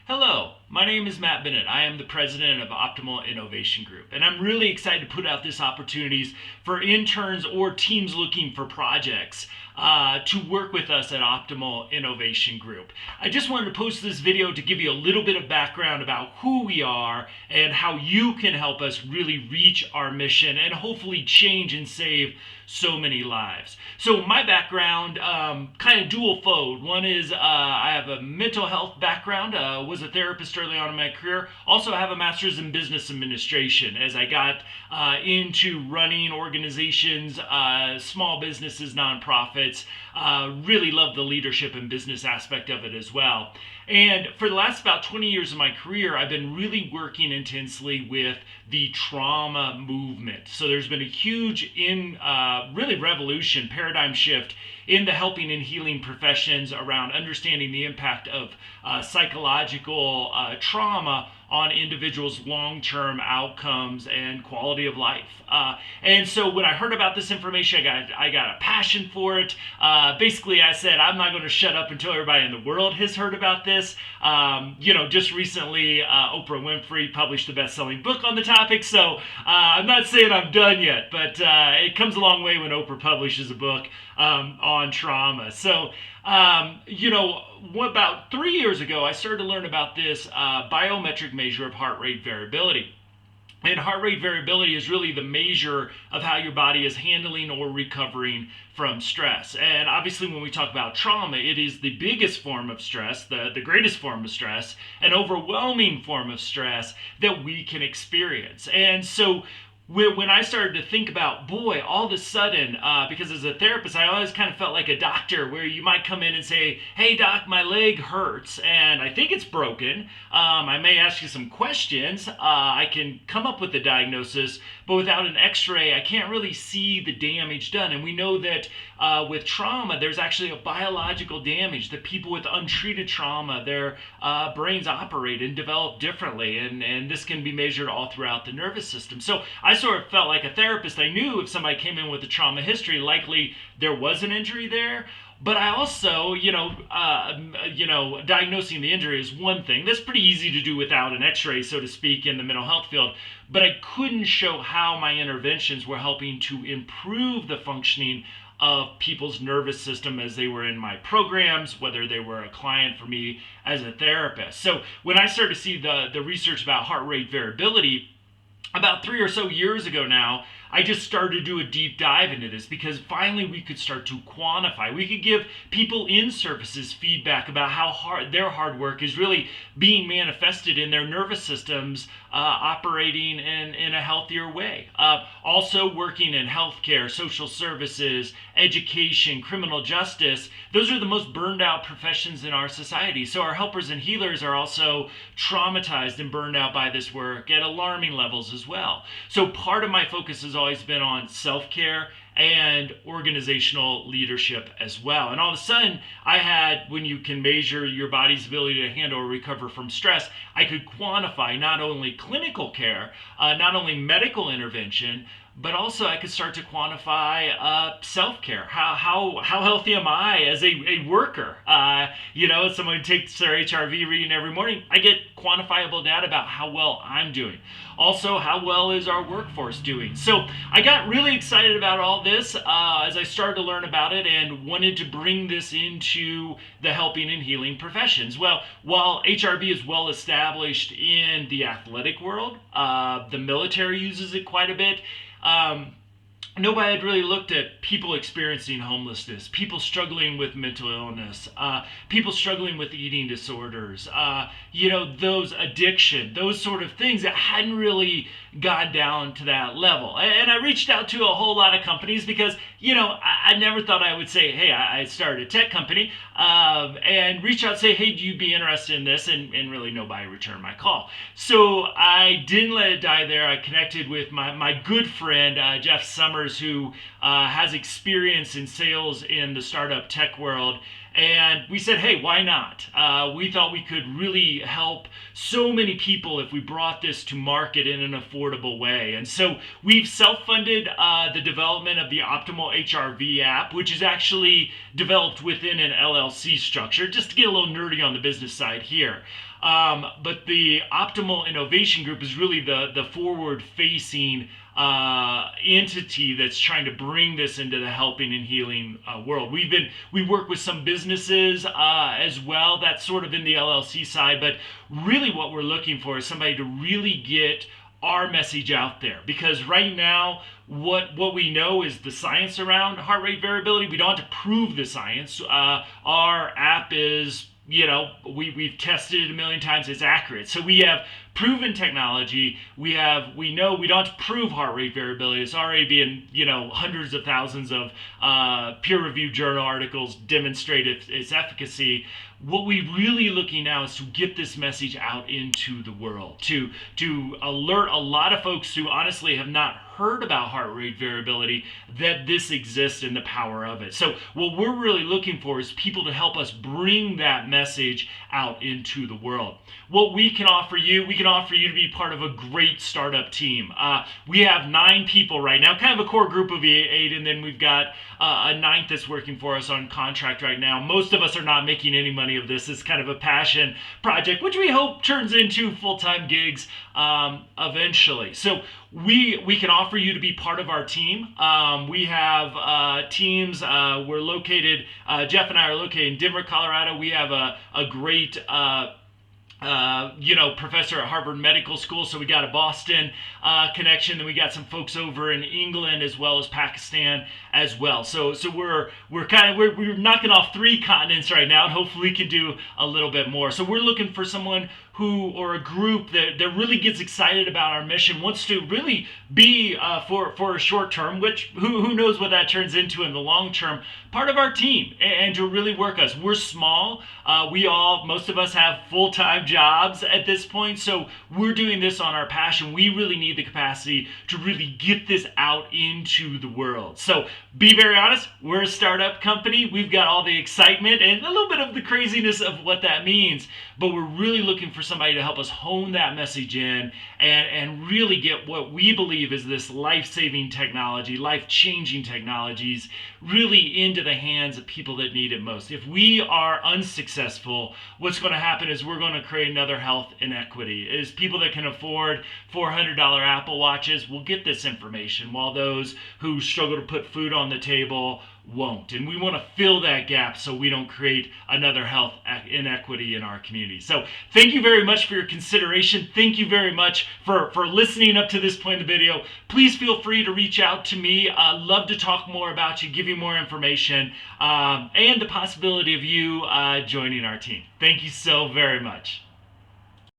Hello, my name is Matt Bennett. I am the president of Optimal Innovation Group, and I'm really excited to put out this opportunities for interns or teams looking for projects to work with us at Optimal Innovation Group. I just wanted to post this video to give you a little bit of background about who we are and how you can help us really reach our mission and hopefully change and save so many lives. So my background, kind of dual fold. One is I have a mental health background, was a therapist early on in my career. Also have a master's in business administration as I got into running organizations, small businesses, nonprofits. Really love the leadership and business aspect of it as well. And for the last about 20 years of my career, I've been really working intensely with the trauma movement. So there's been a huge really revolution, paradigm shift in the helping and healing professions around understanding the impact of psychological trauma on individuals' long-term outcomes and quality of life. And so when I heard about this information, I got a passion for it. Basically, I said, I'm not going to shut up until everybody in the world has heard about this. Just recently, Oprah Winfrey published a best-selling book on the topic, so I'm not saying I'm done yet, but it comes a long way when Oprah publishes a book on trauma. So, about 3 years ago, I started to learn about this biometric measure of heart rate variability. And heart rate variability is really the measure of how your body is handling or recovering from stress. And obviously when we talk about trauma, it is the biggest form of stress, the greatest form of stress, an overwhelming form of stress that we can experience. And so when I started to think about, boy, all of a sudden, because as a therapist, I always kind of felt like a doctor where you might come in and say, hey, doc, my leg hurts and I think it's broken. I may ask you some questions. I can come up with the diagnosis, but without an x-ray, I can't really see the damage done. And we know that with trauma, there's actually a biological damage that people with untreated trauma, their brains operate and develop differently. And this can be measured all throughout the nervous system. So I sort of felt like a therapist. I knew if somebody came in with a trauma history, likely there was an injury there. But I also, diagnosing the injury is one thing. That's pretty easy to do without an x-ray, so to speak, in the mental health field. But I couldn't show how my interventions were helping to improve the functioning of people's nervous system as they were in my programs, whether they were a client for me as a therapist. So when I started to see the research about heart rate variability, about 3 or so years ago now, I just started to do a deep dive into this because finally we could start to quantify. We could give people in services feedback about how hard their hard work is really being manifested in their nervous systems operating in a healthier way. Also working in healthcare, social services, education, criminal justice, those are the most burned out professions in our society. So our helpers and healers are also traumatized and burned out by this work at alarming levels as well. So part of my focus has always been on self-care and organizational leadership as well. And all of a sudden, I had, when you can measure your body's ability to handle or recover from stress, I could quantify not only clinical care, not only medical intervention, but also I could start to quantify self-care. How healthy am I as a worker? Someone takes their HRV reading every morning. I get quantifiable data about how well I'm doing. Also, how well is our workforce doing? So I got really excited about all this as I started to learn about it and wanted to bring this into the helping and healing professions. Well, while HRV is well established in the athletic world, the military uses it quite a bit. Nobody had really looked at people experiencing homelessness, people struggling with mental illness, people struggling with eating disorders, those addiction, those sort of things that hadn't really gone down to that level. And I reached out to a whole lot of companies because, I never thought I would say, hey, I started a tech company, and reach out and say, hey, do you be interested in this? And really nobody returned my call. So I didn't let it die there. I connected with my good friend, Jeff Summers, who has experience in sales in the startup tech world. And we said, hey, why not? We thought we could really help so many people if we brought this to market in an affordable way. And so we've self-funded the development of the Optimal HRV app, which is actually developed within an LLC structure, just to get a little nerdy on the business side here. But the Optimal Innovation Group is really the forward-facing entity that's trying to bring this into the helping and healing world. We work with some businesses as well. That's sort of in the LLC side, but really what we're looking for is somebody to really get our message out there, because right now what we know is the science around heart rate variability. We don't have to prove the science. Our app is, we've tested it a million times. It's accurate. So we have proven technology. We know we don't have to prove heart rate variability. It's already been, hundreds of thousands of peer-reviewed journal articles demonstrate its efficacy. What we're really looking now is to get this message out into the world, to alert a lot of folks who honestly have not heard about heart rate variability that this exists and the power of it. So what we're really looking for is people to help us bring that message out into the world. What we can offer you to be part of a great startup team. We have 9 people right now, kind of a core group of 8, and then we've got a 9th that's working for us on contract right now. Most of us are not making any money of this. It's kind of a passion project, which we hope turns into full-time gigs eventually. So we can offer you to be part of our team. We have teams. We're located, Jeff and I are located in Denver, Colorado. We have a great professor at Harvard Medical School, so we got a Boston connection. Then we got some folks over in England as well as Pakistan as well. So we're knocking off 3 continents right now, and hopefully we can do a little bit more. So we're looking for someone or a group that really gets excited about our mission, wants to really be for a short term, which who knows what that turns into in the long term, part of our team, and to really work us. We're small. Most of us have full-time jobs at this point, so we're doing this on our passion. We really need the capacity to really get this out into the world. So be very honest, we're a startup company. We've got all the excitement and a little bit of the craziness of what that means, but we're really looking for somebody to help us hone that message in and really get what we believe is this life-saving technology, life-changing technologies, really into the hands of people that need it most. If we are unsuccessful, what's going to happen is we're going to create another health inequity. Is people that can afford $400 Apple Watches will get this information, while those who struggle to put food on the table won't. And we want to fill that gap so we don't create another health inequity in our community. So thank you very much for your consideration. Thank you very much for listening up to this point in the video. Please feel free to reach out to me. I'd love to talk more about you, give you more information, and the possibility of you joining our team. Thank you so very much.